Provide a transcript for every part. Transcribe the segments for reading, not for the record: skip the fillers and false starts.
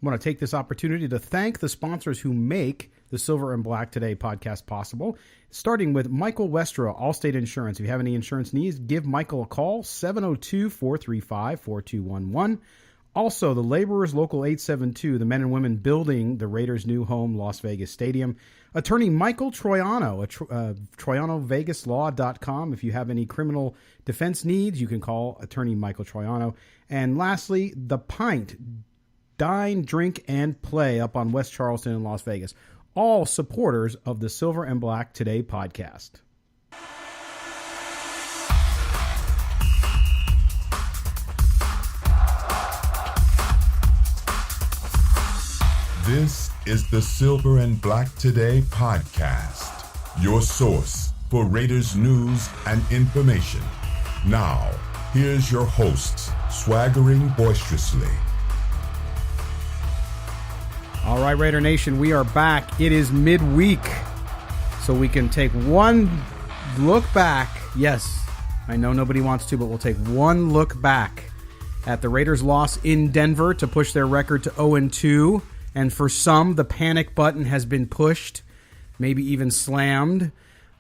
I want to take this opportunity to thank the sponsors who make the Silver and Black Today podcast possible, starting with Michael Westra, Allstate Insurance. If you have any insurance needs, give Michael a call, 702-435-4211. Also, the Laborers Local 872, the men and women building the Raiders' new home, Las Vegas Stadium. Attorney Michael Troiano, TroianoVegasLaw.com. If you have any criminal defense needs, you can call Attorney Michael Troiano. And lastly, The Pint, Dine, Drink, and Play up on West Charleston in Las Vegas. All supporters of the Silver and Black Today podcast. This is the Silver and Black Today podcast, your source for Raiders news and information. Now, here's your hosts, swaggering boisterously. All right, Raider Nation, we are back. It is midweek, so we can take one look back. Yes, I know nobody wants to, but we'll take one look back at the Raiders' loss in Denver to push their record to 0-2. And for some, the panic button has been pushed, maybe even slammed.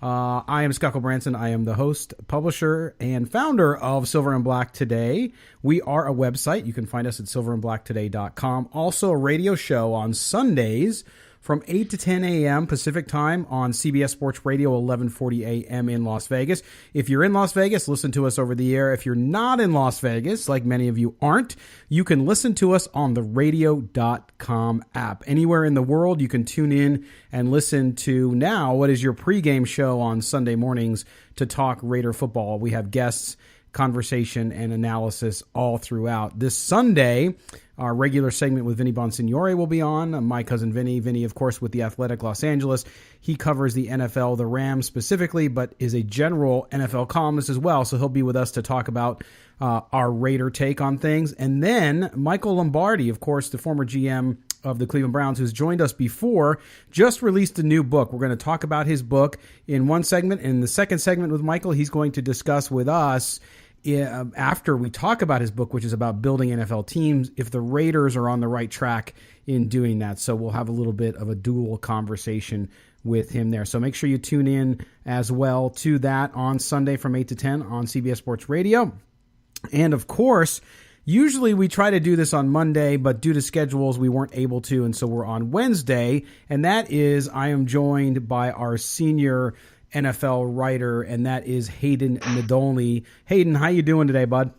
I am Scuckle Branson. I am the host, publisher, and founder of Silver and Black Today. We are a website. You can find us at silverandblacktoday.com. Also a radio show on Sundays from 8 to 10 a.m. Pacific time on CBS Sports Radio, 1140 a.m. in Las Vegas. If you're in Las Vegas, listen to us over the air. If you're not in Las Vegas, like many of you aren't, you can listen to us on the radio.com app. Anywhere in the world, you can tune in and listen to now what is your pregame show on Sunday mornings to talk Raider football. We have guests, conversation, and analysis all throughout. This Sunday, our regular segment with Vinny Bonsignore will be on. My cousin Vinny. Vinny, of course, with the Athletic Los Angeles. He covers the NFL, the Rams specifically, but is a general NFL columnist as well. So he'll be with us to talk about our Raider take on things. And then Michael Lombardi, of course, the former GM of the Cleveland Browns, who's joined us before, just released a new book. We're going to talk about his book in one segment. In the second segment with Michael, he's going to discuss with us, after we talk about his book, which is about building NFL teams, if the Raiders are on the right track in doing that. So we'll have a little bit of a dual conversation with him there. So make sure you tune in as well to that on Sunday from 8 to 10 on CBS Sports Radio. And of course, usually we try to do this on Monday, but due to schedules, we weren't able to. And so we're on Wednesday. And that is, I am joined by our senior NFL writer, and that is Hayden Nadolny. Hayden, how you doing today, bud?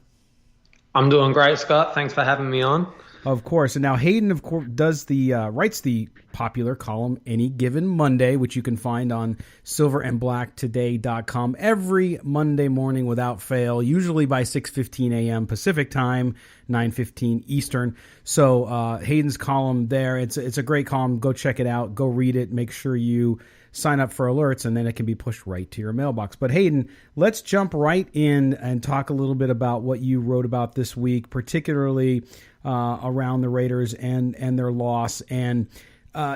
I'm doing great, Scott. Thanks for having me on. Of course. And now Hayden, of course, does writes the popular column Any Given Monday, which you can find on silverandblacktoday.com every Monday morning without fail, usually by 6:15 a.m. Pacific time, 9:15 Eastern. So Hayden's column there, it's a great column. Go check it out. Go read it. Make sure you sign up for alerts, and then it can be pushed right to your mailbox. But Hayden, let's jump right in and talk a little bit about what you wrote about this week, particularly around the Raiders and their loss. And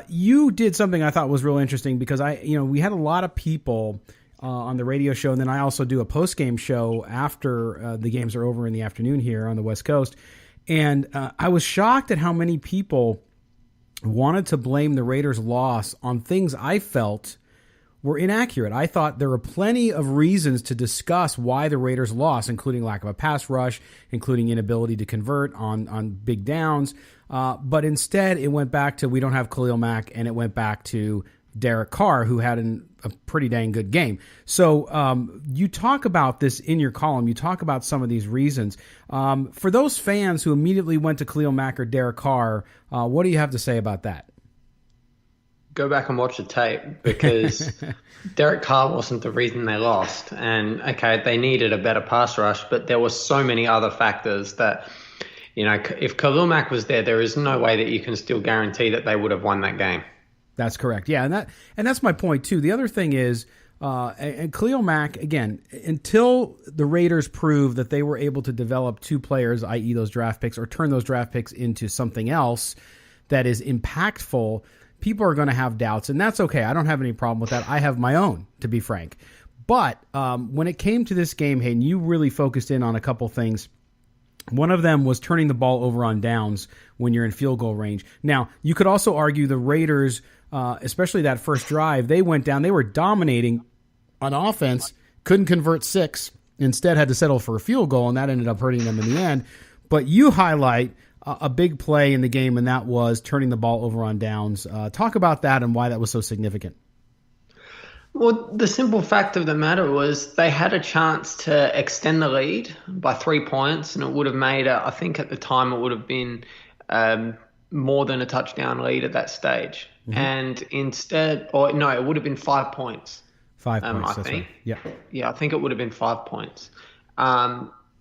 you did something I thought was real interesting, because we had a lot of people on the radio show, and then I also do a post-game show after the games are over in the afternoon here on the West Coast. And I was shocked at how many people wanted to blame the Raiders' loss on things I felt were inaccurate. I thought there were plenty of reasons to discuss why the Raiders lost, including lack of a pass rush, including inability to convert on big downs. But instead, it went back to we don't have Khalil Mack, and it went back to Derek Carr, who had a pretty dang good game. So you talk about this in your column. You talk about some of these reasons. For those fans who immediately went to Khalil Mack or Derek Carr, what do you have to say about that? Go back and watch the tape, because Derek Carr wasn't the reason they lost. And, okay, they needed a better pass rush, but there were so many other factors that, if Khalil Mack was there, there is no way that you can still guarantee that they would have won that game. That's correct. Yeah, and that's my point too. The other thing is, and Khalil Mack, again, until the Raiders prove that they were able to develop two players, i.e. those draft picks, or turn those draft picks into something else that is impactful, people are going to have doubts, and that's okay. I don't have any problem with that. I have my own, to be frank. But when it came to this game, Hayden, you really focused in on a couple things One of them was turning the ball over on downs when you're in field goal range. Now, you could also argue the Raiders, especially that first drive, they went down. They were dominating on offense, couldn't convert 6, instead had to settle for a field goal, and that ended up hurting them in the end. But you highlight a big play in the game, and that was turning the ball over on downs. Talk about that and why that was so significant. Well, the simple fact of the matter was they had a chance to extend the lead by 3 points, and it would have made, I think at the time it would have been more than a touchdown lead at that stage. Mm-hmm. And instead, or no, it would have been 5 points. 5 points, I that's think. Right. Yeah, I think it would have been 5 points.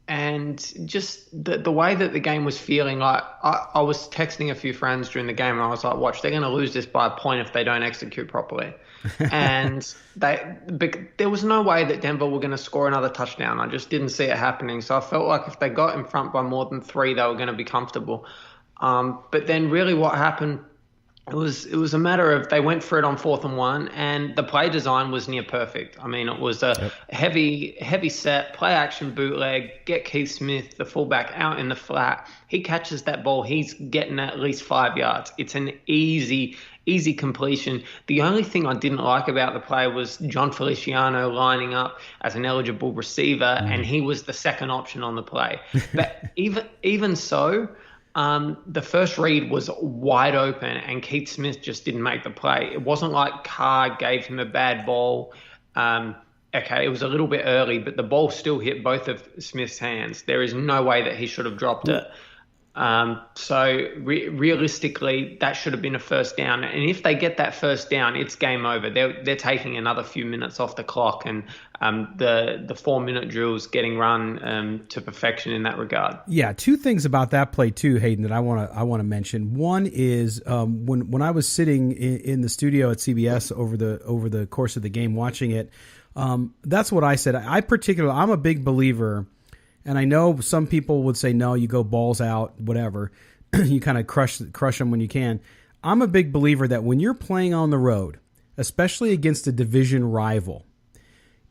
And just the way that the game was feeling, like I was texting a few friends during the game, and I was like, watch, they're going to lose this by a point if they don't execute properly. And there was no way that Denver were going to score another touchdown. I just didn't see it happening. So I felt like if they got in front by more than 3, they were going to be comfortable. But then really what happened, it was a matter of they went for it on 4th and 1, and the play design was near perfect. I mean, it was a heavy set, play action bootleg, get Keith Smith, the fullback, out in the flat. He catches that ball, he's getting at least 5 yards. It's an easy completion. The only thing I didn't like about the play was John Feliciano lining up as an eligible receiver, and he was the second option on the play. But even so, the first read was wide open, and Keith Smith just didn't make the play. It wasn't like Carr gave him a bad ball. Okay, it was a little bit early, but the ball still hit both of Smith's hands. There is no way that he should have dropped it. So realistically, that should have been a first down. And if they get that first down, it's game over. They're taking another few minutes off the clock, and the 4-minute drill's getting run to perfection in that regard. Yeah, 2 things about that play too, Hayden, that I want to mention. One is when I was sitting in the studio at CBS over the course of the game watching it. That's what I said. I'm a big believer. And I know some people would say, no, you go balls out, whatever. You kind of crush them when you can. I'm a big believer that when you're playing on the road, especially against a division rival,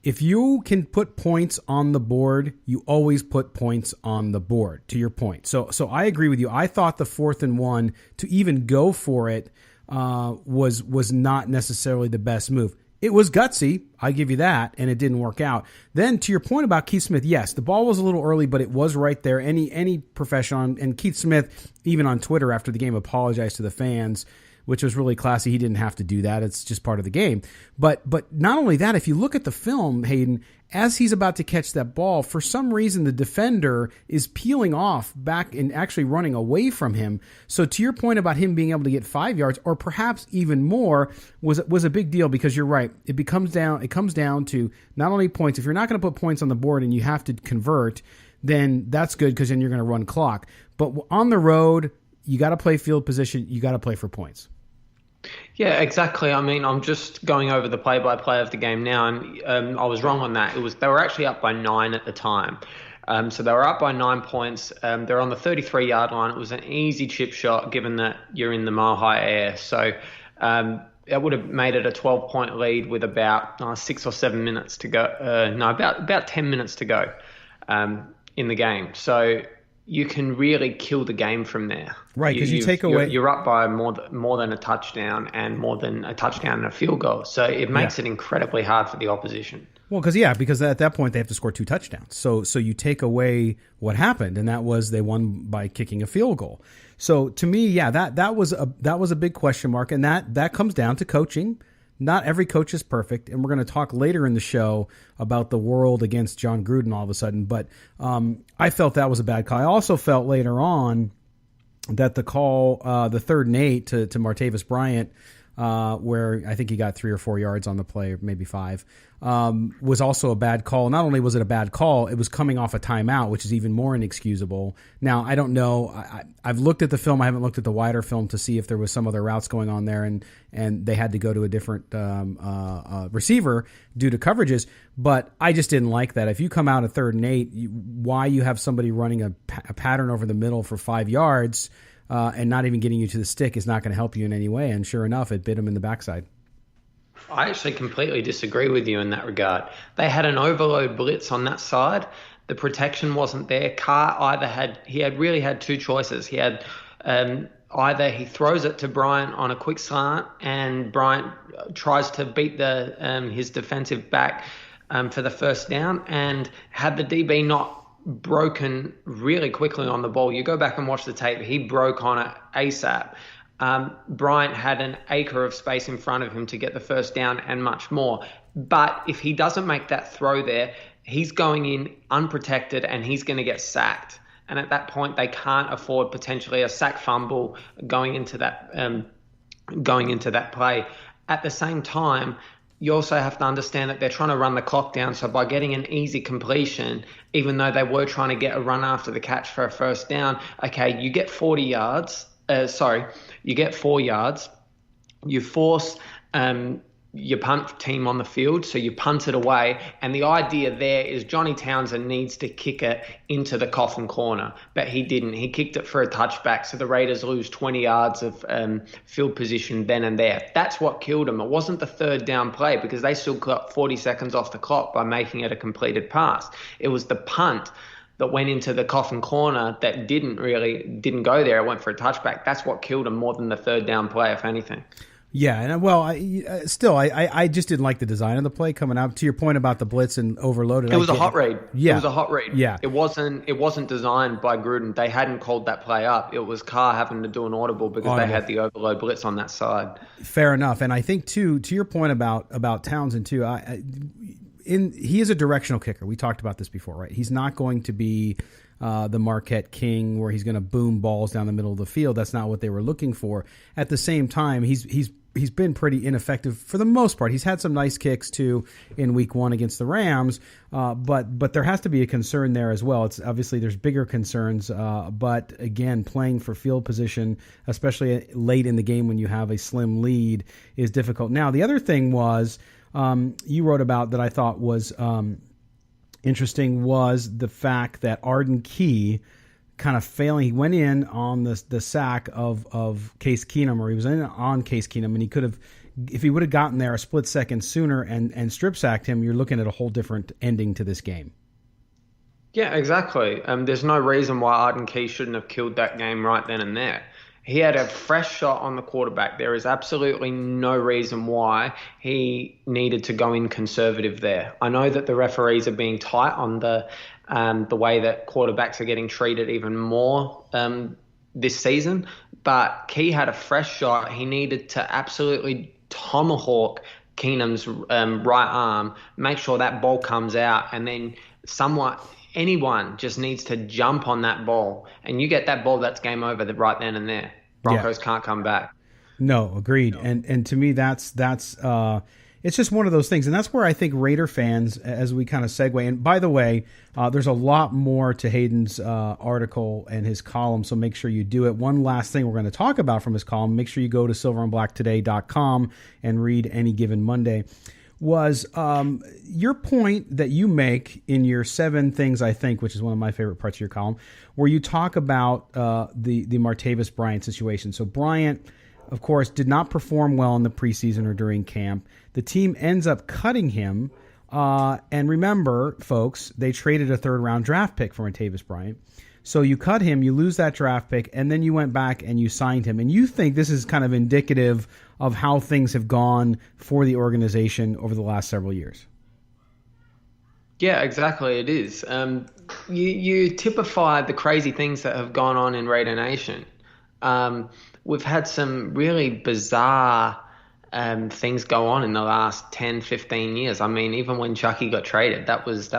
if you can put points on the board, you always put points on the board, to your point. So I agree with you. I thought the 4th and 1 to even go for it was not necessarily the best move. It was gutsy, I give you that, and it didn't work out. Then to your point about Keith Smith, yes, the ball was a little early, but it was right there. Any professional, and Keith Smith, even on Twitter after the game, apologized to the fans, which was really classy. He didn't have to do that. It's just part of the game. But not only that, if you look at the film, Hayden, as he's about to catch that ball, for some reason the defender is peeling off back and actually running away from him. So to your point about him being able to get 5 yards, or perhaps even more, was a big deal, because you're right. It comes down to not only points. If you're not going to put points on the board and you have to convert, then that's good, because then you're going to run clock. But on the road, you got to play field position. You got to play for points. Yeah, exactly. I mean, I'm just going over the play-by-play of the game now, and I was wrong on that. They were actually up by 9 at the time. So they were up by 9 points. They're on the 33-yard line. It was an easy chip shot, given that you're in the mile-high air. So it would have made it a 12-point lead with about 6 or 7 minutes to go. About 10 minutes to go in the game. So you can really kill the game from there. Right, because you take away... You're up by more than a touchdown, and more than a touchdown and a field goal. So it makes it incredibly hard for the opposition. Well, because at that point they have to score 2 touchdowns. So you take away what happened, and that was they won by kicking a field goal. So to me, yeah, that was a big question mark, and that comes down to coaching. Not every coach is perfect, and we're going to talk later in the show about the world against John Gruden all of a sudden. But I felt that was a bad call. I also felt later on that the call, the 3rd and 8 to Martavis Bryant, where I think he got 3 or 4 yards on the play, or maybe 5, was also a bad call. Not only was it a bad call, it was coming off a timeout, which is even more inexcusable. Now, I don't know. I've looked at the film. I haven't looked at the wider film to see if there was some other routes going on there, and they had to go to a different receiver due to coverages. But I just didn't like that. If you come out at 3rd and 8, why you have somebody running a pattern over the middle for 5 yards and not even getting you to the stick is not going to help you in any way. And sure enough, it bit him in the backside. I actually completely disagree with you in that regard. They had an overload blitz on that side. The protection wasn't there. Carr had really had two choices. He had either he throws it to Bryant on a quick slant, and Bryant tries to beat his defensive back for the first down, and had the DB not broken really quickly on the ball. You go back and watch the tape. He broke on it ASAP. Bryant had an acre of space in front of him to get the first down and much more. But if he doesn't make that throw there, he's going in unprotected and he's going to get sacked. And at that point, they can't afford potentially a sack fumble going into that play. At the same time, you also have to understand that they're trying to run the clock down. So by getting an easy completion, even though they were trying to get a run after the catch for a first down, okay, you get 40 yards. You get 4 yards. You force your punt team on the field, so you punt it away. And the idea there is Johnny Townsend needs to kick it into the coffin corner, but he didn't. He kicked it for a touchback, so the Raiders lose 20 yards of field position then and there. That's what killed them. It wasn't the third down play, because they still got 40 seconds off the clock by making it a completed pass. It was the punt that went into the coffin corner that didn't go there. It went for a touchback. That's what killed them more than the third down play, if anything. Yeah, and well, I just didn't like the design of the play coming out. To your point about the blitz and overloaded, it was a hot read. Yeah, it was a hot read. Yeah, it wasn't designed by Gruden. They hadn't called that play up. It was Carr having to do an audible because they had the overload blitz on that side. Fair enough, and I think too, to your point about Townsend too. He is a directional kicker. We talked about this before, right? He's not going to be the Marquette King where he's going to boom balls down the middle of the field. That's not what they were looking for. At the same time, he's been pretty ineffective for the most part. He's had some nice kicks too in Week 1 against the Rams, but there has to be a concern there as well. It's obviously there's bigger concerns, but again, playing for field position, especially late in the game when you have a slim lead, is difficult. Now, the other thing was you wrote about that I thought was interesting was the fact that Arden Key kind of failing. He went in on the sack of Case Keenum, or he was in on Case Keenum, and he could have, if he would have gotten there a split second sooner and strip sacked him, you're looking at a whole different ending to this game. Yeah, exactly. There's no reason why Arden Key shouldn't have killed that game right then and there. He had a fresh shot on the quarterback. There is absolutely no reason why he needed to go in conservative there. I know that the referees are being tight on the way that quarterbacks are getting treated even more this season, but Key had a fresh shot. He needed to absolutely tomahawk Keenum's right arm, make sure that ball comes out, and then anyone just needs to jump on that ball, and you get that ball, that's game over right then and there. Broncos can't come back. No, agreed. No. And to me, that's it's just one of those things, and that's where I think Raider fans, as we kind of segue. And by the way, there's a lot more to Hayden's article and his column, so make sure you do it. One last thing we're going to talk about from his column, make sure you go to silverandblacktoday.com and read Any Given Monday, was your point that you make in your 7 things, I think, which is one of my favorite parts of your column, where you talk about the Martavis Bryant situation. So Bryant, of course, did not perform well in the preseason or during camp. The team ends up cutting him. And remember, folks, they traded a 3rd-round draft pick for Martavis Bryant. So you cut him, you lose that draft pick, and then you went back and you signed him. And you think this is kind of indicative of how things have gone for the organization over the last several years. Yeah, exactly. It is. You typify the crazy things that have gone on in Raider Nation. We've had some really bizarre things go on in the last 10, 15 years. I mean, even when Chucky got traded, that was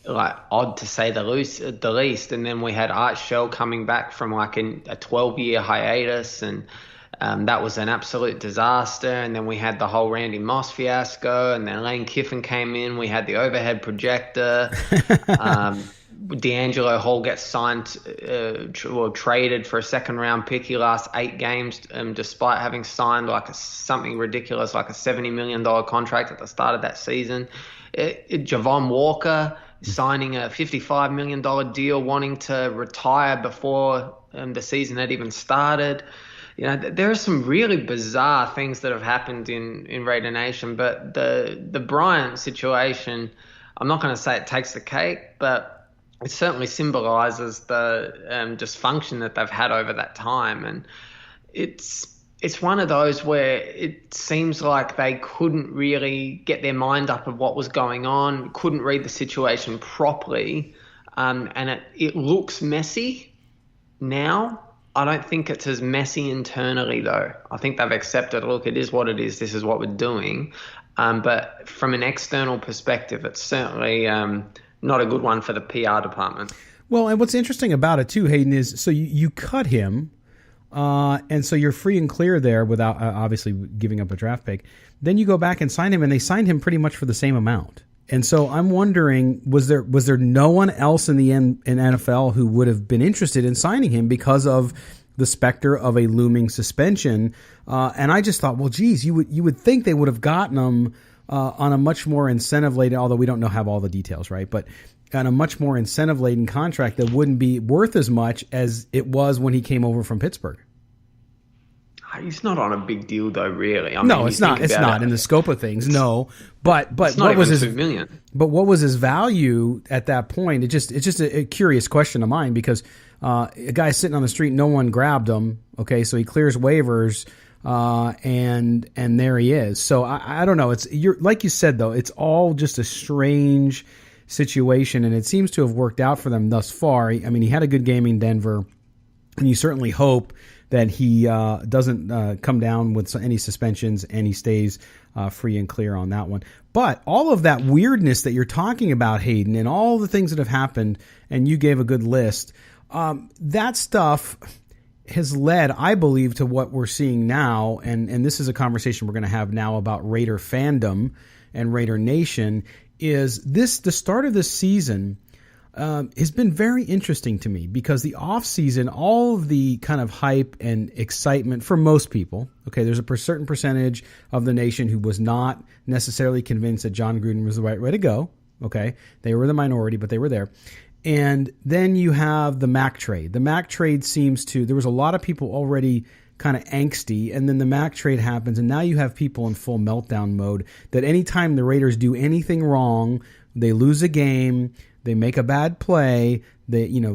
like odd to say the least. And then we had Art Shell coming back from like a 12-year hiatus, and that was an absolute disaster. And then we had the whole Randy Moss fiasco, and then Lane Kiffin came in. We had the overhead projector. D'Angelo Hall gets signed or traded for a 2nd-round pick. He lasts 8 games despite having signed something ridiculous like a $70 million contract at the start of that season. Javon Walker signing a $55 million deal, wanting to retire before the season had even started. You know, there are some really bizarre things that have happened in Raider Nation, but the Bryant situation, I'm not going to say it takes the cake, but it certainly symbolizes the dysfunction that they've had over that time. And it's one of those where it seems like they couldn't really get their mind up of what was going on, couldn't read the situation properly, and it looks messy now. I don't think it's as messy internally, though. I think they've accepted, look, it is what it is. This is what we're doing. But from an external perspective, it's certainly not a good one for the PR department. Well, and what's interesting about it, too, Hayden, is so you cut him, and so you're free and clear there without obviously giving up a draft pick. Then you go back and sign him, and they signed him pretty much for the same amount. And so I'm wondering, was there no one else in the in NFL who would have been interested in signing him because of the specter of a looming suspension? And I just thought, well, geez, you would think they would have gotten him on a much more incentive-laden, although we don't have all the details, right? But on a much more incentive-laden contract that wouldn't be worth as much as it was when he came over from Pittsburgh. He's not on a big deal, though, really. I mean, no, it's not. It's not in the scope of things. No, but it's not what was his $2 million? But what was his value at that point? It's just a curious question of mine because a guy sitting on the street, no one grabbed him. Okay, so he clears waivers, and there he is. So I don't know. You're like you said though. It's all just a strange situation, and it seems to have worked out for them thus far. I mean, he had a good game in Denver, and you certainly hope that he doesn't come down with any suspensions and he stays free and clear on that one. But all of that weirdness that you're talking about, Hayden, and all the things that have happened, and you gave a good list, that stuff has led, I believe, to what we're seeing now, and this is a conversation we're going to have now about Raider fandom and Raider Nation, is the start of this season has been very interesting to me because the offseason, all of the kind of hype and excitement for most people, okay, there's a certain percentage of the nation who was not necessarily convinced that John Gruden was the right way to go, okay? They were the minority, but they were there. And then you have the Mac trade. The Mac trade there was a lot of people already kind of angsty, and then the Mac trade happens, and now you have people in full meltdown mode that anytime the Raiders do anything wrong, they lose a game, they make a bad play,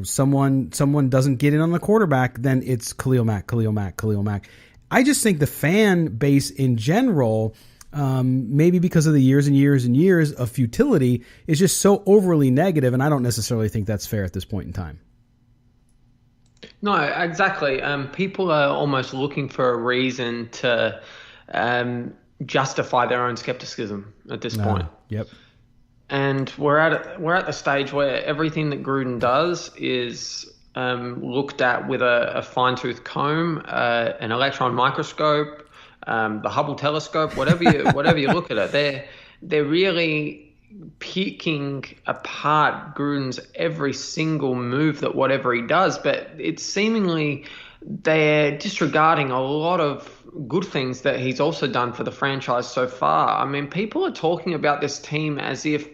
someone doesn't get in on the quarterback, then it's Khalil Mack. I just think the fan base in general, maybe because of the years and years and years of futility, is just so overly negative, and I don't necessarily think that's fair at this point in time. No, exactly. People are almost looking for a reason to justify their own skepticism at this point. Yep. And we're at the stage where everything that Gruden does is looked at with a fine-tooth comb, an electron microscope, the Hubble telescope, whatever you look at it. They're really picking apart Gruden's every single move that whatever he does, but it's seemingly they're disregarding a lot of good things that he's also done for the franchise so far. I mean, people are talking about this team as if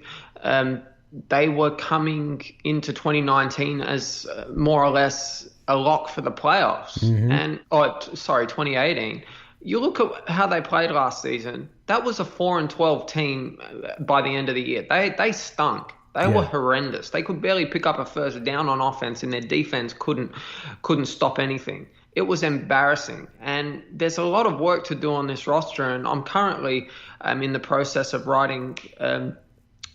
they were coming into 2019 as more or less a lock for the playoffs. Mm-hmm. 2018. You look at how they played last season. That was a 4-12 team by the end of the year. They stunk. They were horrendous. They could barely pick up a first down on offense, and their defense couldn't stop anything. It was embarrassing, and there's a lot of work to do on this roster, and I'm currently in the process of writing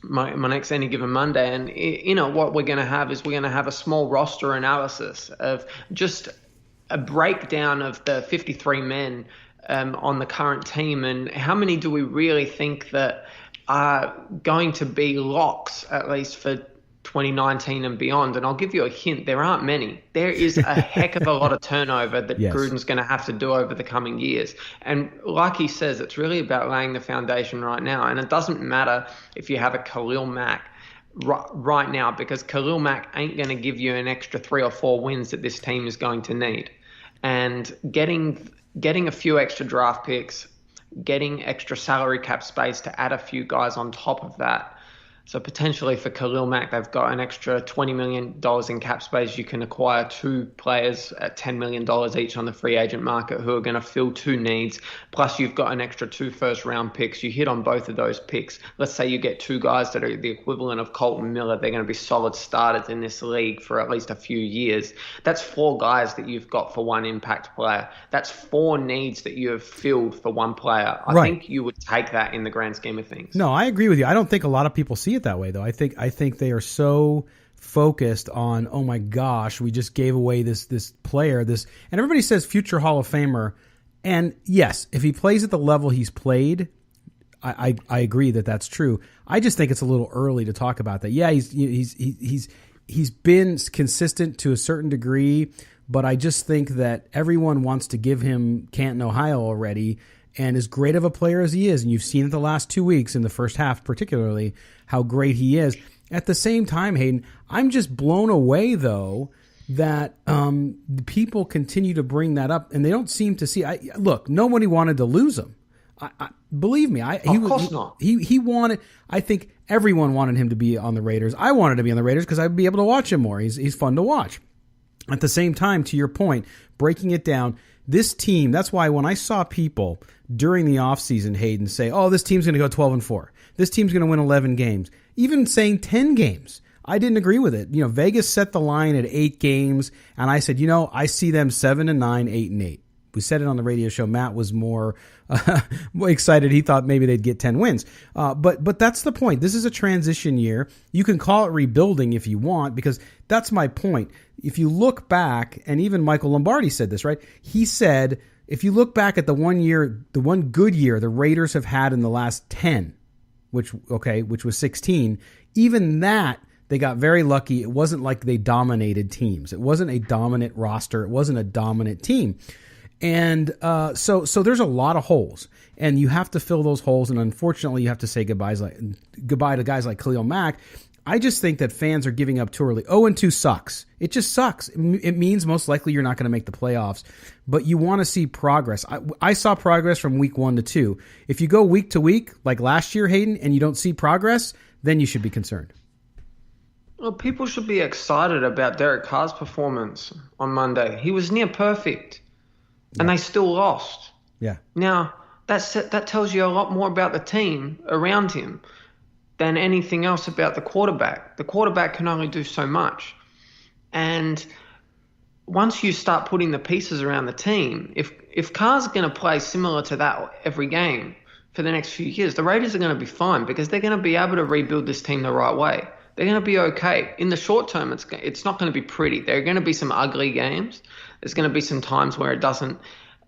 my next Any Given Monday, and what we're going to have is we're going to have a small roster analysis of just a breakdown of the 53 men on the current team, and how many do we really think that are going to be locks, at least for 2019 and beyond. And I'll give you a hint, there aren't many. There is a heck of a lot of turnover that Gruden's going to have to do over the coming years. And like he says, it's really about laying the foundation right now. And it doesn't matter if you have a Khalil Mack right now, because Khalil Mack ain't going to give you an extra 3 or 4 wins that this team is going to need. And getting a few extra draft picks, getting extra salary cap space to add a few guys on top of that, So potentially for Khalil Mack, they've got an extra $20 million in cap space. You can acquire 2 players at $10 million each on the free agent market who are going to fill 2 needs. Plus, you've got an extra 2 first-round picks. You hit on both of those picks. Let's say you get 2 guys that are the equivalent of Colton Miller. They're going to be solid starters in this league for at least a few years. That's 4 guys that you've got for 1 impact player. That's 4 needs that you have filled for 1 player. I think you would take that in the grand scheme of things. No, I agree with you. I don't think a lot of people see it that way, though. I think they are so focused on, oh my gosh, we just gave away this player, and everybody says future Hall of Famer, and yes, if he plays at the level he's played, I agree that that's true. I just think it's a little early to talk about that. Yeah, he's been consistent to a certain degree, but I just think that everyone wants to give him Canton, Ohio already. And as great of a player as he is, and you've seen it the last 2 weeks in the first half particularly, how great he is. At the same time, Hayden, I'm just blown away, though, that people continue to bring that up, and they don't seem to see. Look, nobody wanted to lose him. Believe me, of course not. He wanted. I think everyone wanted him to be on the Raiders. I wanted to be on the Raiders because I'd be able to watch him more. He's fun to watch. At the same time, to your point, breaking it down, this team, that's why when I saw people during the offseason, Hayden, say, oh, this team's going to go 12-4. This team's going to win 11 games. Even saying 10 games, I didn't agree with it. Vegas set the line at 8 games, and I said, I see them 7-9, 8-8. We said it on the radio show. Matt was more excited. He thought maybe they'd get 10 wins. But that's the point. This is a transition year. You can call it rebuilding if you want, because that's my point. If you look back, and even Michael Lombardi said this, right? He said, if you look back at the one good year the Raiders have had in the last 10, which was 16, even that, they got very lucky. It wasn't like they dominated teams. It wasn't a dominant roster. It wasn't a dominant team. And so there's a lot of holes, and you have to fill those holes. And unfortunately, you have to say goodbye to guys like Khalil Mack. I just think that fans are giving up too early. 0-2 sucks. It just sucks. It means most likely you're not going to make the playoffs, but you want to see progress. I saw progress from week 1 to 2. If you go week to week, like last year, Hayden, and you don't see progress, then you should be concerned. Well, people should be excited about Derek Carr's performance on Monday. He was near perfect, and they still lost. Yeah. Now, that tells you a lot more about the team around him than anything else about the quarterback. The quarterback can only do so much. And once you start putting the pieces around the team, if Carr's going to play similar to that every game for the next few years, the Raiders are going to be fine because they're going to be able to rebuild this team the right way. They're going to be okay. In the short term, it's not going to be pretty. There are going to be some ugly games. There's going to be some times where it doesn't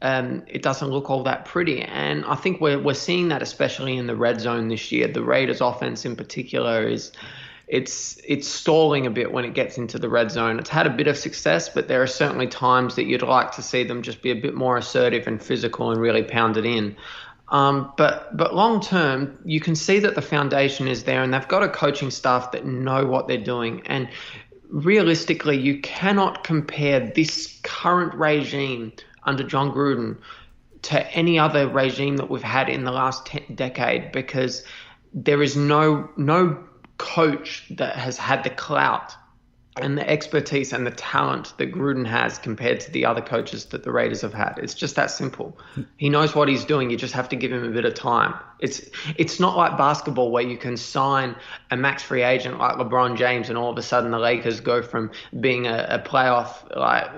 look all that pretty. And I think we're seeing that especially in the red zone this year. The Raiders offense in particular it's stalling a bit when it gets into the red zone. It's had a bit of success, but there are certainly times that you'd like to see them just be a bit more assertive and physical and really pound it in. But long term, you can see that the foundation is there, and they've got a coaching staff that know what they're doing. And realistically, you cannot compare this current regime under John Gruden to any other regime that we've had in the last decade, because there is no coach that has had the clout and the expertise and the talent that Gruden has compared to the other coaches that the Raiders have had. It's just that simple. He knows what he's doing. You just have to give him a bit of time. It's not like basketball where you can sign a max free agent like LeBron James and all of a sudden the Lakers go from being a playoff like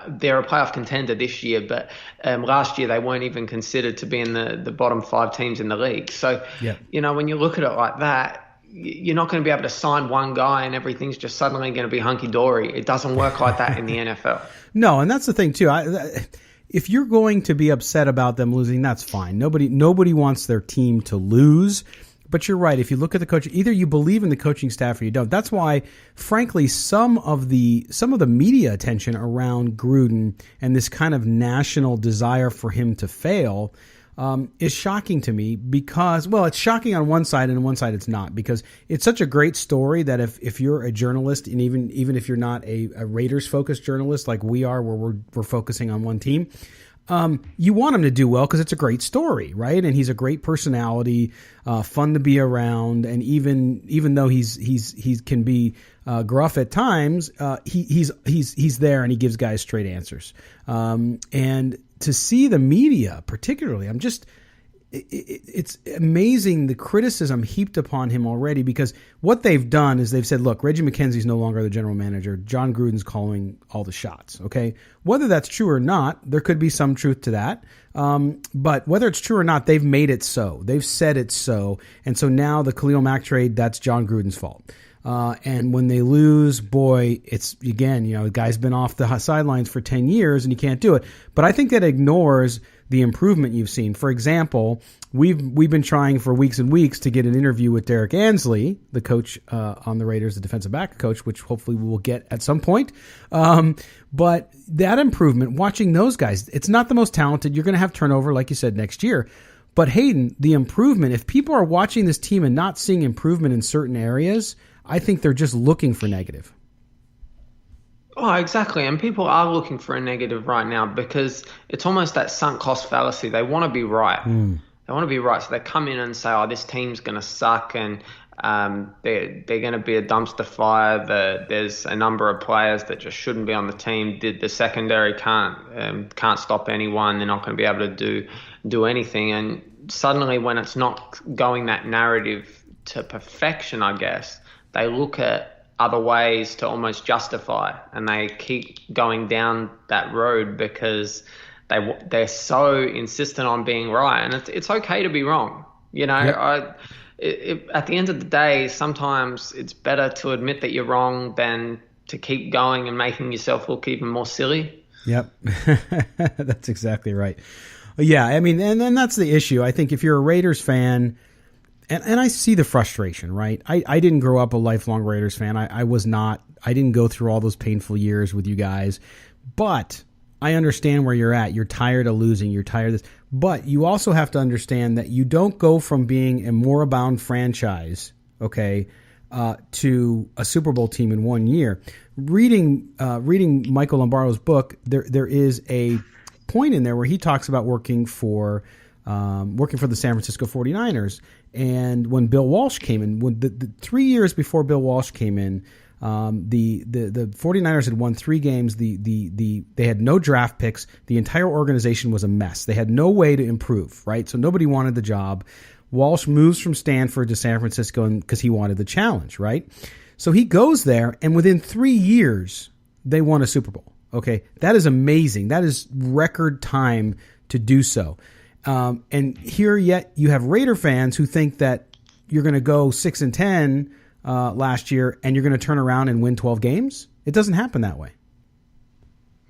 they're a playoff contender this year, but last year they weren't even considered to be in the bottom 5 teams in the league. So, when you look at it like that, you're not going to be able to sign one guy and everything's just suddenly going to be hunky-dory. It doesn't work like that in the NFL. No, and that's the thing too. If you're going to be upset about them losing, that's fine. Nobody wants their team to lose. But you're right. If you look at the coach, either you believe in the coaching staff or you don't. That's why, frankly, some of the media attention around Gruden and this kind of national desire for him to fail is shocking to me because, well, it's shocking on one side and on one side it's not, because it's such a great story that if you're a journalist, and even if you're not a Raiders focused journalist like we are, where we're focusing on one team, You want him to do well because it's a great story, right? And he's a great personality, fun to be around, and even though he can be gruff at times, he's there and he gives guys straight answers. And to see the media, particularly, it's amazing the criticism heaped upon him already, because what they've done is they've said, look, Reggie McKenzie's no longer the general manager. John Gruden's calling all the shots. Okay. Whether that's true or not, there could be some truth to that. But whether it's true or not, they've made it so. They've said it's so. And so now the Khalil Mack trade, that's John Gruden's fault. And when they lose, boy, it's, again, the guy's been off the sidelines for 10 years and you can't do it. But I think that ignores the improvement you've seen. For example, we've been trying for weeks and weeks to get an interview with Derek Ansley, the coach on the Raiders, the defensive back coach, which hopefully we will get at some point. But that improvement, watching those guys, it's not the most talented. You're going to have turnover, like you said, next year. But Hayden, the improvement, if people are watching this team and not seeing improvement in certain areas, I think they're just looking for negative. Oh, exactly. And people are looking for a negative right now because it's almost that sunk cost fallacy. They want to be right. They want to be right. So they come in and say, oh, this team's going to suck and they're going to be a dumpster fire. There's a number of players that just shouldn't be on the team. The secondary can't stop anyone. They're not going to be able to do anything. And suddenly when it's not going that narrative to perfection, I guess, they look at other ways to almost justify, and they keep going down that road because they're so insistent on being right. And it's okay to be wrong. Yep. At the end of the day, sometimes it's better to admit that you're wrong than to keep going and making yourself look even more silly. Yep. That's exactly right. Yeah. I mean, and that's the issue. I think if you're a Raiders fan, and I see the frustration, right? I didn't grow up a lifelong Raiders fan. I was not. I didn't go through all those painful years with you guys. But I understand where you're at. You're tired of losing. You're tired of this. But you also have to understand that you don't go from being a moribund franchise, okay, to a Super Bowl team in 1 year. Reading Michael Lombardo's book, there is a point in there where he talks about working for the San Francisco 49ers. And when Bill Walsh came in, when the 3 years before Bill Walsh came in, the 49ers had won 3 games. They had no draft picks. The entire organization was a mess. They had no way to improve, right? So nobody wanted the job. Walsh moves from Stanford to San Francisco because he wanted the challenge, right? So he goes there, and within 3 years, they won a Super Bowl. Okay, that is amazing. That is record time to do so. And here yet you have Raider fans who think that you're going to go 6-10 last year and you're going to turn around and win 12 games. It doesn't happen that way.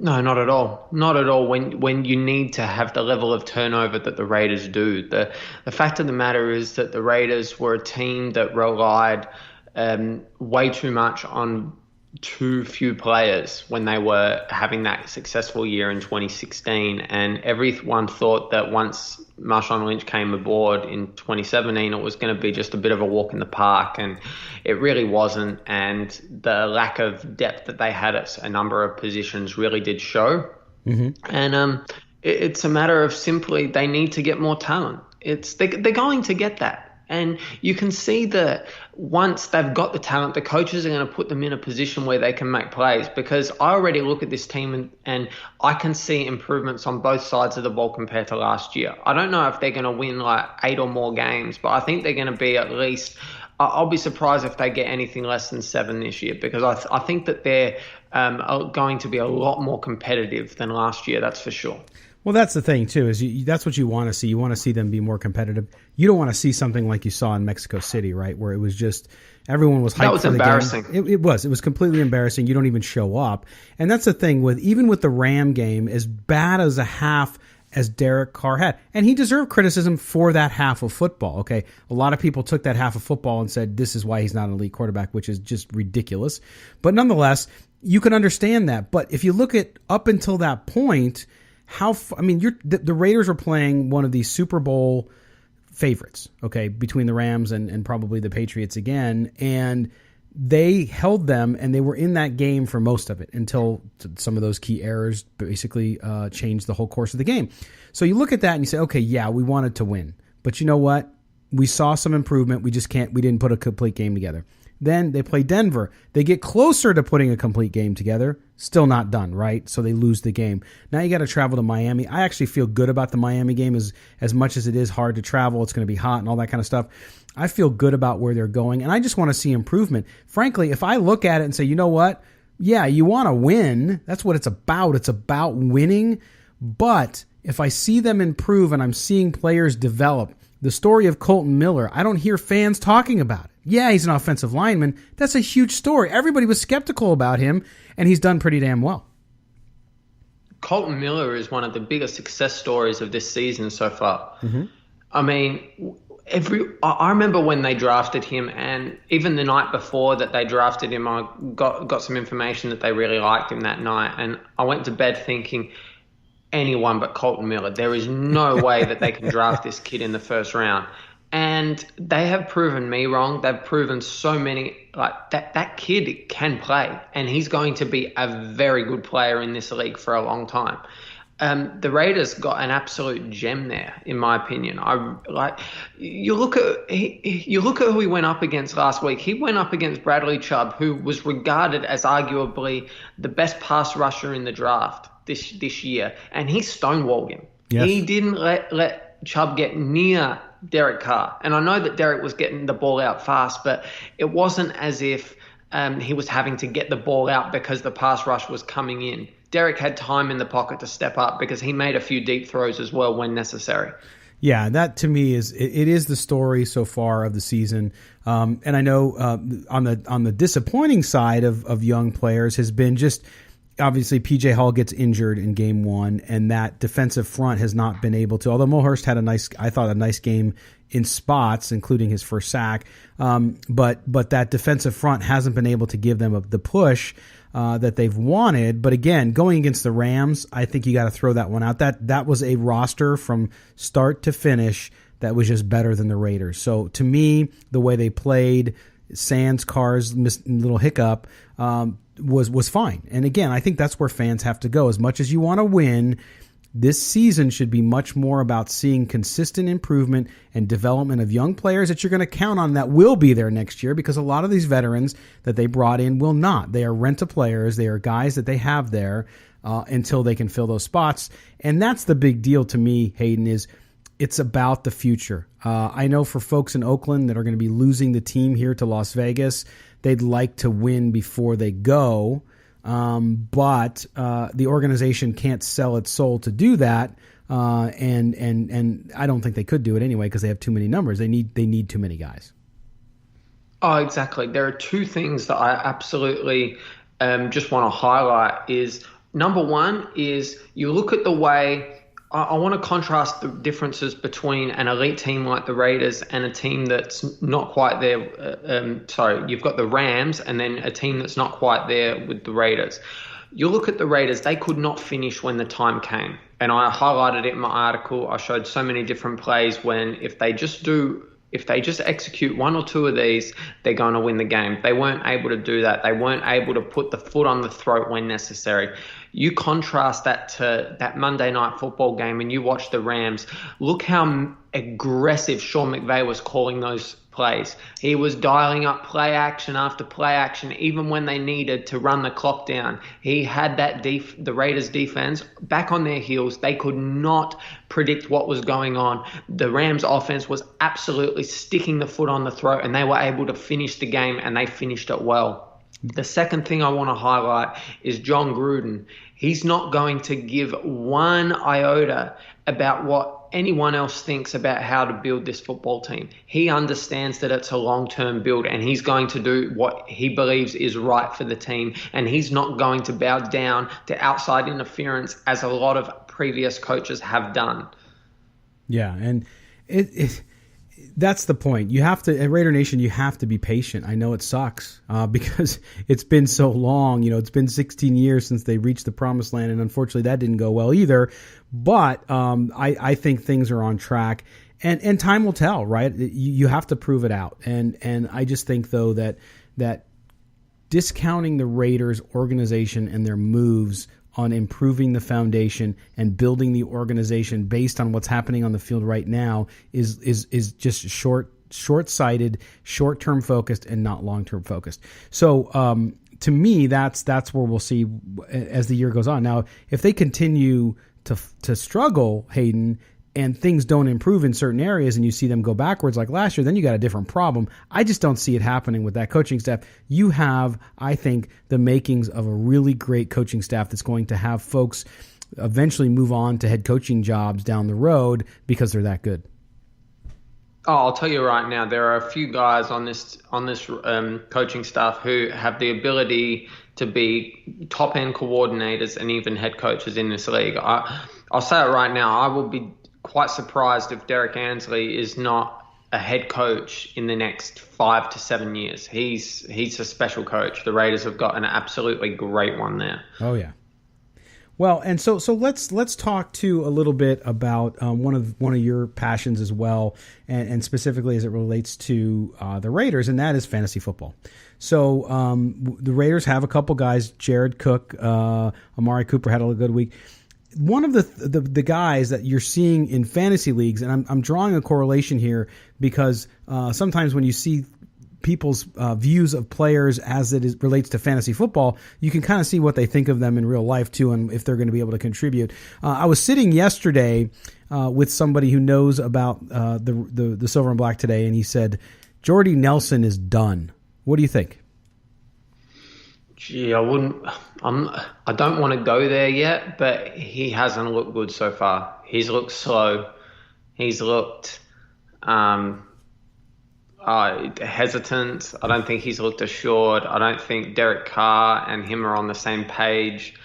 No, not at all. Not at all. When you need to have the level of turnover that the Raiders do. The fact of the matter is that the Raiders were a team that relied way too much on too few players when they were having that successful year in 2016, and everyone thought that once Marshawn Lynch came aboard in 2017 it was going to be just a bit of a walk in the park, and it really wasn't. And the lack of depth that they had at a number of positions really did show. And it's a matter of simply they need to get more talent. They're going to get that. And you can see that once they've got the talent, the coaches are going to put them in a position where they can make plays. Because I already look at this team and I can see improvements on both sides of the ball compared to last year. I don't know if they're going to win like 8 or more games, but I think they're going to be at least – I'll be surprised if they get anything less than 7 this year, because I think that they're going to be a lot more competitive than last year, that's for sure. Well, that's the thing, too, is that's what you want to see. You want to see them be more competitive. You don't want to see something like you saw in Mexico City, right, where it was just everyone was hyped. That was for embarrassing. The game. It was completely embarrassing. You don't even show up. And that's the thing, even with the Ram game, as bad as a half as Derek Carr had. And he deserved criticism for that half of football, okay? A lot of people took that half of football and said this is why he's not an elite quarterback, which is just ridiculous. But nonetheless, you can understand that. But if you look at up until that point – the Raiders are playing one of these Super Bowl favorites, okay, between the Rams and probably the Patriots again. And they held them, and they were in that game for most of it until some of those key errors basically changed the whole course of the game. So you look at that and you say, okay, yeah, we wanted to win. But you know what? We saw some improvement. We didn't put a complete game together. Then they play Denver. They get closer to putting a complete game together. Still not done, right? So they lose the game. Now you got to travel to Miami. I actually feel good about the Miami game as much as it is hard to travel. It's going to be hot and all that kind of stuff. I feel good about where they're going, and I just want to see improvement. Frankly, if I look at it and say, you know what? Yeah, you want to win. That's what it's about. It's about winning. But if I see them improve and I'm seeing players develop, the story of Colton Miller, I don't hear fans talking about it. Yeah, he's an offensive lineman. That's a huge story. Everybody was skeptical about him, and he's done pretty damn well. Colton Miller is one of the biggest success stories of this season so far. Mm-hmm. I mean, I remember when they drafted him, and even the night before that they drafted him, I got some information that they really liked him that night, and I went to bed thinking, anyone but Colton Miller. There is no way that they can draft this kid in the first round. And they have proven me wrong. They've proven so many, like that kid can play, and he's going to be a very good player in this league for a long time. The Raiders got an absolute gem there, in my opinion. You look at who he went up against last week. He went up against Bradley Chubb, who was regarded as arguably the best pass rusher in the draft this year, and he stonewalled him. Yes. He didn't let Chubb get near Derek Carr. And I know that Derek was getting the ball out fast, but it wasn't as if he was having to get the ball out because the pass rush was coming in. Derek had time in the pocket to step up because he made a few deep throws as well when necessary. Yeah, that to me is it is the story so far of the season. And I know on the disappointing side of young players has been just obviously PJ Hall gets injured in game one, and that defensive front has not been able to, although Mulhurst had a nice game in spots, including his first sack. But that defensive front hasn't been able to give them the push that they've wanted. But again, going against the Rams, I think you got to throw that one out. That was a roster from start to finish that was just better than the Raiders. So to me, the way they played, sans Carr's little hiccup, was fine. And again, I think that's where fans have to go. As much as you want to win, this season should be much more about seeing consistent improvement and development of young players that you're going to count on that will be there next year, because a lot of these veterans that they brought in will not. They are rent-a-players. They are guys that they have there until they can fill those spots. And that's the big deal to me, Hayden, is it's about the future. I know for folks in Oakland that are going to be losing the team here to Las Vegas, they'd like to win before they go, but the organization can't sell its soul to do that, and I don't think they could do it anyway because they have too many numbers. They need too many guys. Oh, exactly. There are two things that I absolutely just want to highlight. Is number one is you look at the way. I want to contrast the differences between an elite team like the Raiders and a team that's not quite there. You've got the Rams and then a team that's not quite there with the Raiders. You look at the Raiders, they could not finish when the time came. And I highlighted it in my article. I showed so many different plays when if they just execute one or two of these, they're going to win the game. They weren't able to do that. They weren't able to put the foot on the throat when necessary. You contrast that to that Monday Night Football game and you watch the Rams. Look how aggressive Sean McVay was calling those plays. He was dialing up play action after play action, even when they needed to run the clock down. He had the Raiders defense back on their heels. They could not predict what was going on. The Rams offense was absolutely sticking the foot on the throat, and they were able to finish the game, and they finished it well. The second thing I want to highlight is John Gruden. He's not going to give one iota about what anyone else thinks about how to build this football team. He understands that it's a long-term build, and he's going to do what he believes is right for the team, and he's not going to bow down to outside interference as a lot of previous coaches have done. Yeah, and that's the point. You have to, at Raider Nation, you have to be patient. I know it sucks because it's been so long. It's been 16 years since they reached the promised land, and unfortunately that didn't go well either. But I think things are on track, and time will tell, right? You have to prove it out. And I just think, though, that discounting the Raiders organization and their moves on improving the foundation and building the organization based on what's happening on the field right now is just short-sighted, short-term focused, and not long-term focused. So to me, that's where we'll see as the year goes on. Now, if they continue to struggle, Hayden, and things don't improve in certain areas and you see them go backwards like last year, then you got a different problem. I just don't see it happening with that coaching staff. You have, I think, the makings of a really great coaching staff that's going to have folks eventually move on to head coaching jobs down the road because they're that good. Oh, I'll tell you right now, there are a few guys on this coaching staff who have the ability to be top-end coordinators and even head coaches in this league. I'll say it right now, I will be quite surprised if Derek Ansley is not a head coach in the next 5 to 7 years. He's a special coach. The Raiders have got an absolutely great one there. Oh yeah. Well, and so let's talk to a little bit about one of your passions as well, and specifically as it relates to the Raiders, and that is fantasy football. So the Raiders have a couple guys. Jared Cook, Amari Cooper had a good week. One of the guys that you're seeing in fantasy leagues, and I'm drawing a correlation here because sometimes when you see people's views of players as it relates to fantasy football, you can kind of see what they think of them in real life too, and if they're going to be able to contribute. I was sitting yesterday with somebody who knows about the Silver and Black today, and he said Jordy Nelson is done. What do you think? Gee, I don't want to go there yet, but he hasn't looked good so far. He's looked slow. He's looked hesitant. I don't think he's looked assured. I don't think Derek Carr and him are on the same page.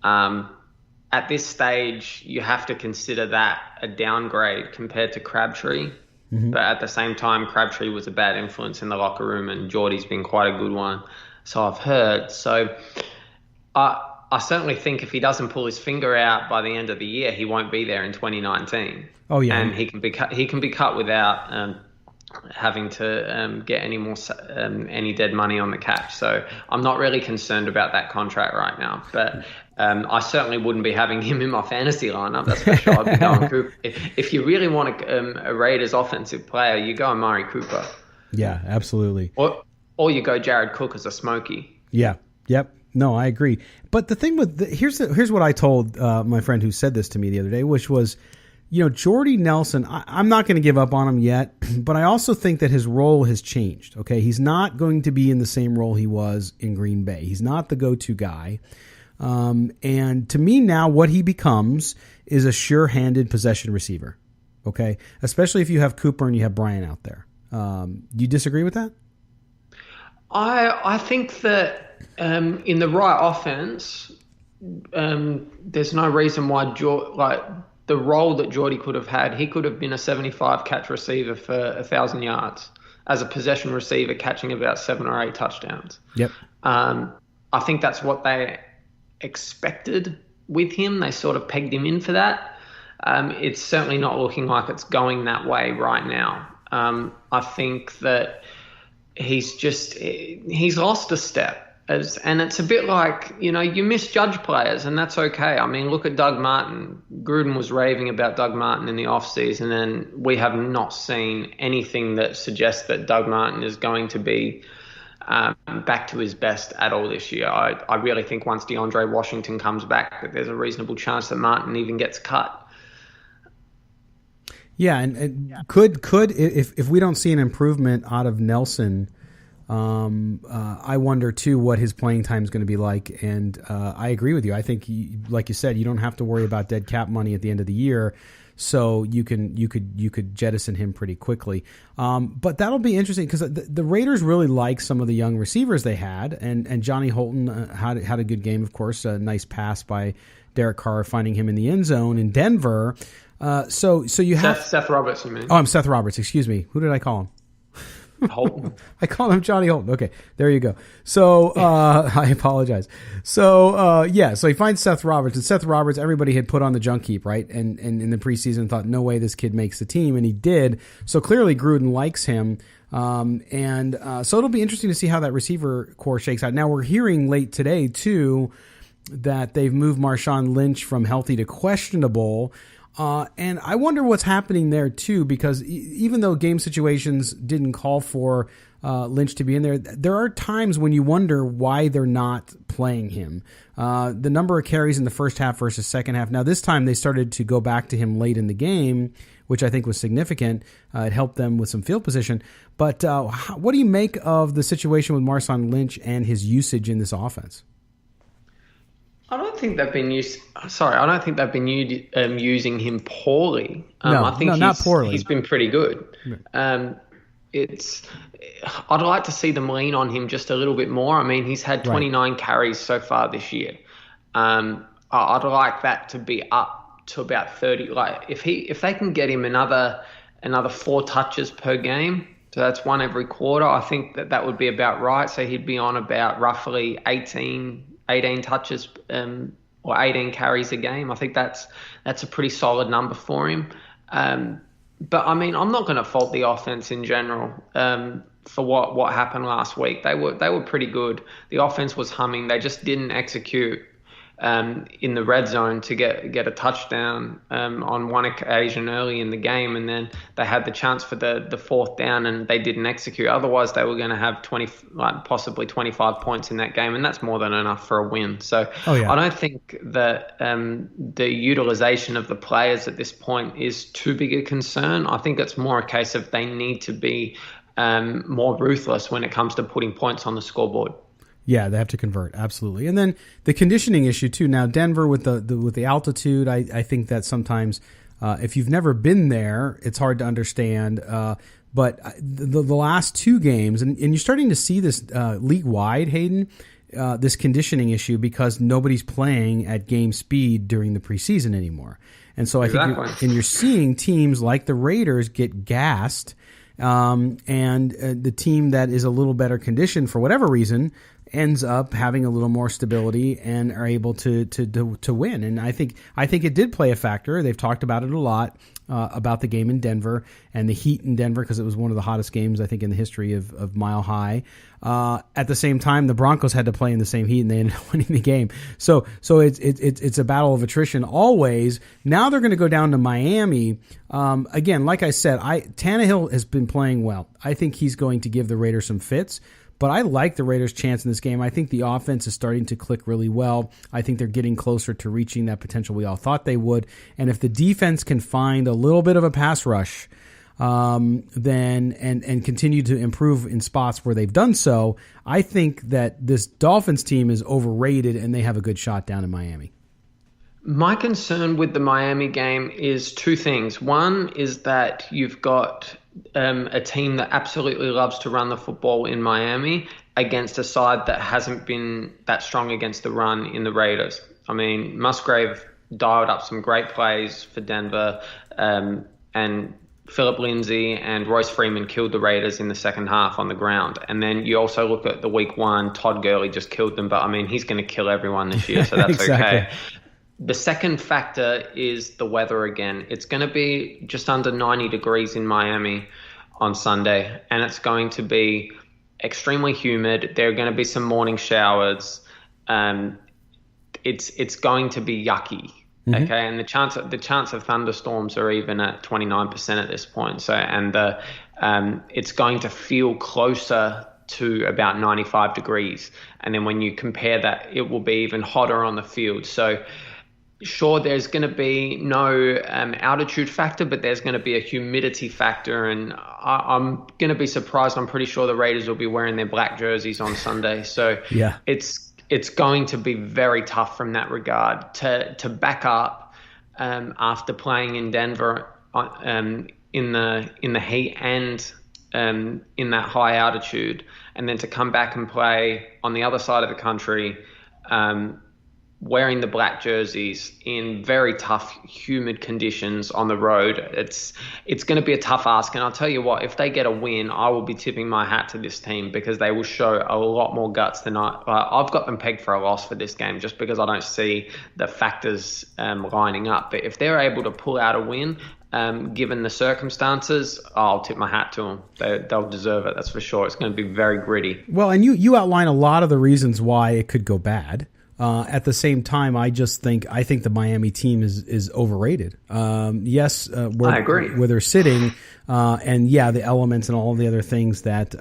At this stage, you have to consider that a downgrade compared to Crabtree. Mm-hmm. But at the same time, Crabtree was a bad influence in the locker room, and Jordy's been quite a good one. So I've heard. So I certainly think if he doesn't pull his finger out by the end of the year, he won't be there in 2019. Oh yeah, and he can be cut without having to get any dead money on the cap. So I'm not really concerned about that contract right now. But I certainly wouldn't be having him in my fantasy lineup. That's for sure. I'd be going Cooper. If you really want a Raiders offensive player, you go Amari Cooper. Yeah, absolutely. Or you go Jared Cook as a smoky. Yeah. Yep. No, I agree. But the thing with here's what I told my friend who said this to me the other day, which was, Jordy Nelson, I'm not going to give up on him yet, but I also think that his role has changed. Okay, he's not going to be in the same role he was in Green Bay. He's not the go-to guy. And to me now, what he becomes is a sure-handed possession receiver. Okay, especially if you have Cooper and you have Bryant out there. Do you disagree with that? I think that in the right offense, there's no reason why the role that Jordy could have had, he could have been a 75 catch receiver for 1,000 yards as a possession receiver, catching about 7 or 8 touchdowns. Yep. I think that's what they expected with him. They sort of pegged him in for that. It's certainly not looking like it's going that way right now. I think that he's lost a step. And it's a bit like, you misjudge players, and that's okay. I mean, look at Doug Martin. Gruden was raving about Doug Martin in the offseason, and we have not seen anything that suggests that Doug Martin is going to be back to his best at all this year. I really think once DeAndre Washington comes back, that there's a reasonable chance that Martin even gets cut. Yeah, and could if we don't see an improvement out of Nelson, I wonder too what his playing time is going to be like. And I agree with you. I think, like you said, you don't have to worry about dead cap money at the end of the year, so you could jettison him pretty quickly. But that'll be interesting because the Raiders really like some of the young receivers they had, and Johnny Holton had a good game, of course. A nice pass by Derek Carr, finding him in the end zone in Denver. So you have Seth Roberts, you mean? Oh, I'm Seth Roberts. Excuse me. Who did I call him? Holton. I call him Johnny Holton. Okay, there you go. So I apologize. So so he finds Seth Roberts, and Seth Roberts, everybody had put on the junk heap, right? And in the preseason thought, no way this kid makes the team, and he did. So clearly Gruden likes him. So it'll be interesting to see how that receiver core shakes out. Now we're hearing late today too that they've moved Marshawn Lynch from healthy to questionable. And I wonder what's happening there too, because even though game situations didn't call for Lynch to be in there, there are times when you wonder why they're not playing him. The number of carries in the first half versus second half. Now this time they started to go back to him late in the game, which I think was significant. It helped them with some field position. But what do you make of the situation with Marshawn Lynch and his usage in this offense? I don't think they've been using him poorly. Not poorly. He's been pretty good. I'd like to see them lean on him just a little bit more. I mean, he's had 29 carries so far this year. I'd like that to be up to about 30. Like if they can get him another 4 touches per game, so that's 1 every quarter, I think that would be about right. So he'd be on about roughly 18 touches or 18 carries a game. I think that's a pretty solid number for him. But I mean, I'm not going to fault the offense in general for what happened last week. They were pretty good. The offense was humming. They just didn't execute in the red zone to get a touchdown on one occasion early in the game, and then they had the chance for the fourth down and they didn't execute. Otherwise, they were going to have possibly 25 points in that game, and that's more than enough for a win. So I don't think that the utilization of the players at this point is too big a concern. I think it's more a case of they need to be more ruthless when it comes to putting points on the scoreboard. Yeah, they have to convert, absolutely. And then the conditioning issue too. Now Denver with the altitude, I think that sometimes if you've never been there, it's hard to understand. But the last 2 games, and you're starting to see this league wide, Hayden, this conditioning issue because nobody's playing at game speed during the preseason anymore. And so I think you're seeing teams like the Raiders get gassed, and the team that is a little better conditioned for whatever reason ends up having a little more stability and are able to win. And I think it did play a factor. They've talked about it a lot, about the game in Denver and the heat in Denver, because it was one of the hottest games, I think, in the history of Mile High. At the same time, the Broncos had to play in the same heat and they ended up winning the game. So it's a battle of attrition always. Now they're going to go down to Miami. Again, like I said, Tannehill has been playing well. I think he's going to give the Raiders some fits. But I like the Raiders' chance in this game. I think the offense is starting to click really well. I think they're getting closer to reaching that potential we all thought they would. And if the defense can find a little bit of a pass rush, then and continue to improve in spots where they've done so, I think that this Dolphins team is overrated and they have a good shot down in Miami. My concern with the Miami game is 2 things. One is that you've got a team that absolutely loves to run the football in Miami against a side that hasn't been that strong against the run in the Raiders. I mean, Musgrave dialed up some great plays for Denver, and Phillip Lindsay and Royce Freeman killed the Raiders in the second half on the ground. And then you also look at the week 1, Todd Gurley just killed them, but I mean, he's going to kill everyone this year, so that's exactly. Okay. The second factor is the weather again. It's going to be just under 90 degrees in Miami on Sunday, and it's going to be extremely humid. There are going to be some morning showers. It's going to be yucky. Mm-hmm. Okay, and the chance of thunderstorms are even at 29% at this point. So, and it's going to feel closer to about 95 degrees. And then when you compare that, it will be even hotter on the field. So sure, there's going to be no altitude factor, but there's going to be a humidity factor, and I'm going to be surprised. I'm pretty sure the Raiders will be wearing their black jerseys on Sunday. So yeah, it's going to be very tough from that regard to back up after playing in Denver in the heat and in that high altitude, and then to come back and play on the other side of the country. wearing the black jerseys in very tough, humid conditions on the road. It's going to be a tough ask. And I'll tell you what, if they get a win, I will be tipping my hat to this team because they will show a lot more guts than I've got them pegged for a loss for this game just because I don't see the factors lining up. But if they're able to pull out a win, given the circumstances, I'll tip my hat to them. They'll deserve it, that's for sure. It's going to be very gritty. Well, and you outline a lot of the reasons why it could go bad. At the same time, I think the Miami team is overrated. Yes, I agree. Where they're sitting, and the elements and all the other things that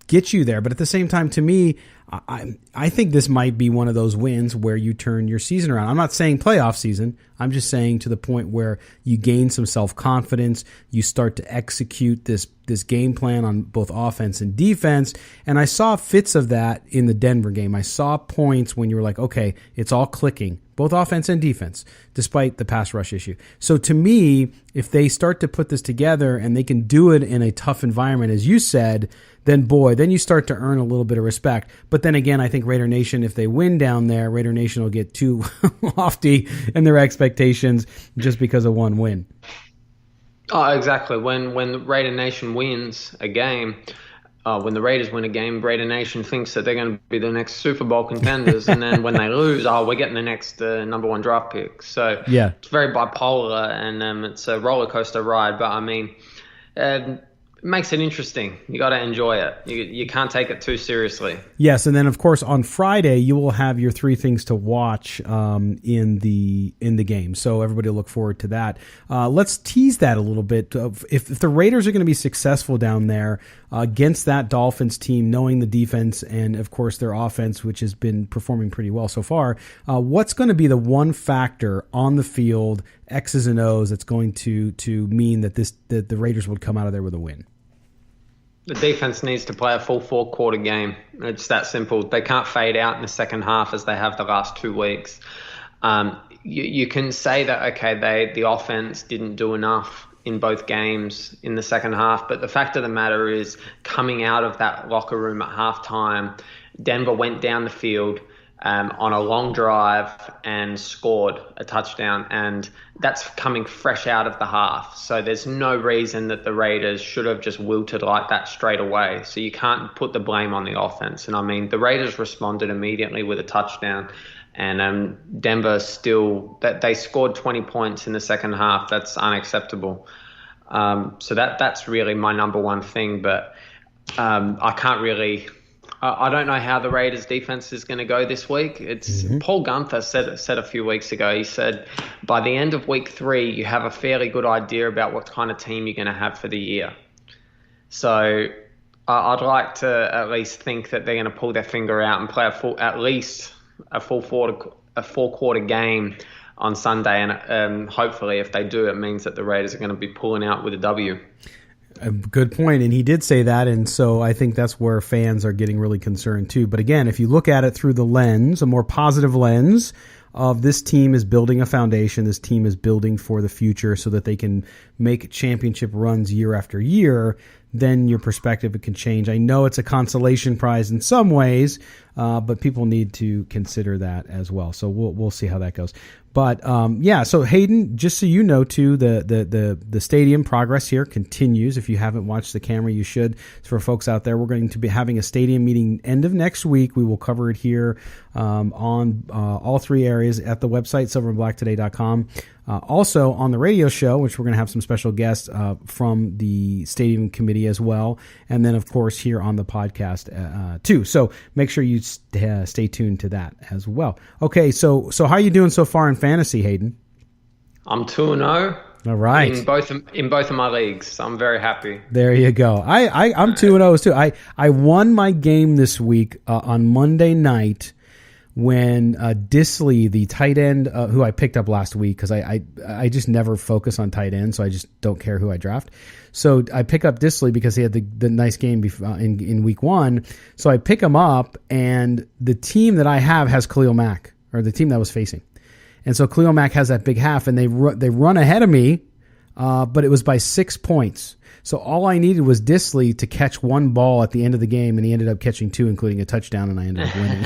get you there. But at the same time, to me, I think this might be one of those wins where you turn your season around. I'm not saying playoff season. I'm just saying to the point where you gain some self-confidence. You start to execute this game plan on both offense and defense. And I saw fits of that in the Denver game. I saw points when you were like, okay, it's all clicking, both offense and defense, despite the pass rush issue. So to me, if they start to put this together and they can do it in a tough environment, as you said, then you start to earn a little bit of respect. But then again, I think Raider Nation, if they win down there, Raider Nation will get too lofty in their expectations just because of one win. Oh, exactly. When Raider Nation wins a game, when the Raiders win a game, Raider Nation thinks that they're going to be the next Super Bowl contenders. And then when they lose, we're getting the next number one draft pick. So it's very bipolar, and it's a roller coaster ride. But I mean, it makes it interesting. You got to enjoy it. You can't take it too seriously. Yes, and then of course on Friday you will have your 3 things to watch in the game. So everybody will look forward to that. Let's tease that a little bit. If the Raiders are going to be successful down there against that Dolphins team, knowing the defense and of course their offense, which has been performing pretty well so far, what's going to be the one factor on the field, X's and O's, that's going to mean that the Raiders would come out of there with a win? The defense needs to play a full 4-quarter game. It's that simple. They can't fade out in the second half as they have the last 2 weeks. You can say that, okay, the offense didn't do enough in both games in the second half, but the fact of the matter is, coming out of that locker room at halftime, Denver went down the field on a long drive and scored a touchdown, and that's coming fresh out of the half. So there's no reason that the Raiders should have just wilted like that straight away. So you can't put the blame on the offense. And I mean, the Raiders responded immediately with a touchdown, and Denver still, that they scored 20 points in the second half. That's unacceptable. So that's really my number one thing. But I don't know how the Raiders defense is going to go this week. Paul Gunther said a few weeks ago, he said, by the end of week 3, you have a fairly good idea about what kind of team you're going to have for the year. So I'd like to at least think that they're going to pull their finger out and play at least a full 4-quarter game on Sunday. And hopefully if they do, it means that the Raiders are going to be pulling out with a W. A good point, and he did say that, and so I think that's where fans are getting really concerned too. But again, if you look at it through the lens, a more positive lens of this team is building a foundation, this team is building for the future so that they can make championship runs year after year, then your perspective can change. I know it's a consolation prize in some ways, but people need to consider that as well. So we'll see how that goes. But so Hayden, just so you know too, the stadium progress here continues. If you haven't watched the camera, you should. For folks out there, we're going to be having a stadium meeting end of next week. We will cover it here on all 3 areas at the website, silverandblacktoday.com. Also on the radio show, which we're going to have some special guests from the stadium committee as well. And then, of course, here on the podcast too. So make sure you stay tuned to that as well. Okay, so how are you doing so far in fantasy, Hayden? I'm 2-0. All right. In both of my leagues. So I'm very happy. There you go. I'm 2-0 too. I won my game this week on Monday night when Disley, the tight end who I picked up last week, because I just never focus on tight end, so I just don't care who I draft. So I pick up Disley because he had the nice game in week 1. So I pick him up, and the team that I have has Khalil Mack, or the team that I was facing. And so Khalil Mack has that big half, and they run ahead of me but it was by 6 points. So all I needed was Disley to catch one ball at the end of the game, and he ended up catching 2, including a touchdown, and I ended up winning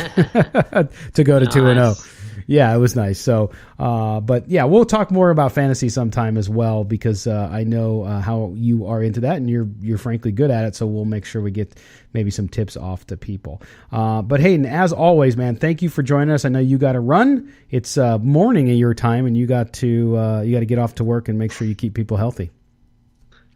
to go to 2-0. Yeah, it was nice. So, but yeah, we'll talk more about fantasy sometime as well, because I know how you are into that, and you're frankly good at it. So we'll make sure we get maybe some tips off to people. But Hayden, as always, man, thank you for joining us. I know you got to run. It's morning at your time, and you got to get off to work and make sure you keep people healthy.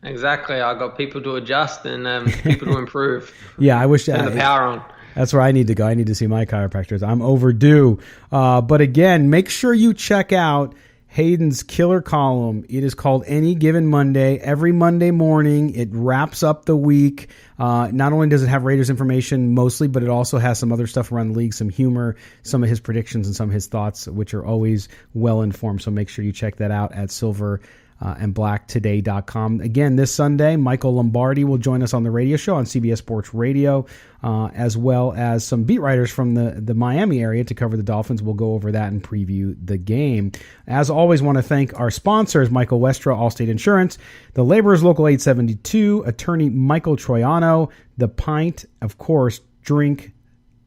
Exactly. I got people to adjust and people to improve. Yeah, I wish turn the power on. That's where I need to go. I need to see my chiropractors. I'm overdue. But again, make sure you check out Hayden's killer column. It is called Any Given Monday. Every Monday morning, it wraps up the week. Not only does it have Raiders information mostly, but it also has some other stuff around the league, some humor, some of his predictions, and some of his thoughts, which are always well informed. So make sure you check that out at silverandblacktoday.com. Again, this Sunday, Michael Lombardi will join us on the radio show on CBS Sports Radio, as well as some beat writers from the Miami area to cover the Dolphins. We'll go over that and preview the game. As always, want to thank our sponsors, Michael Westra, Allstate Insurance, the Laborers Local 872, attorney Michael Troiano, The Pint, of course, drink,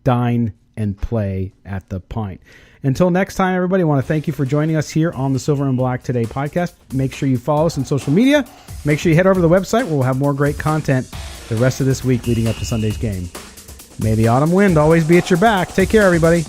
dine, and play at The Pint. Until next time, everybody, I want to thank you for joining us here on the Silver and Black Today podcast. Make sure you follow us on social media. Make sure you head over to the website where we'll have more great content the rest of this week leading up to Sunday's game. May the autumn wind always be at your back. Take care, everybody.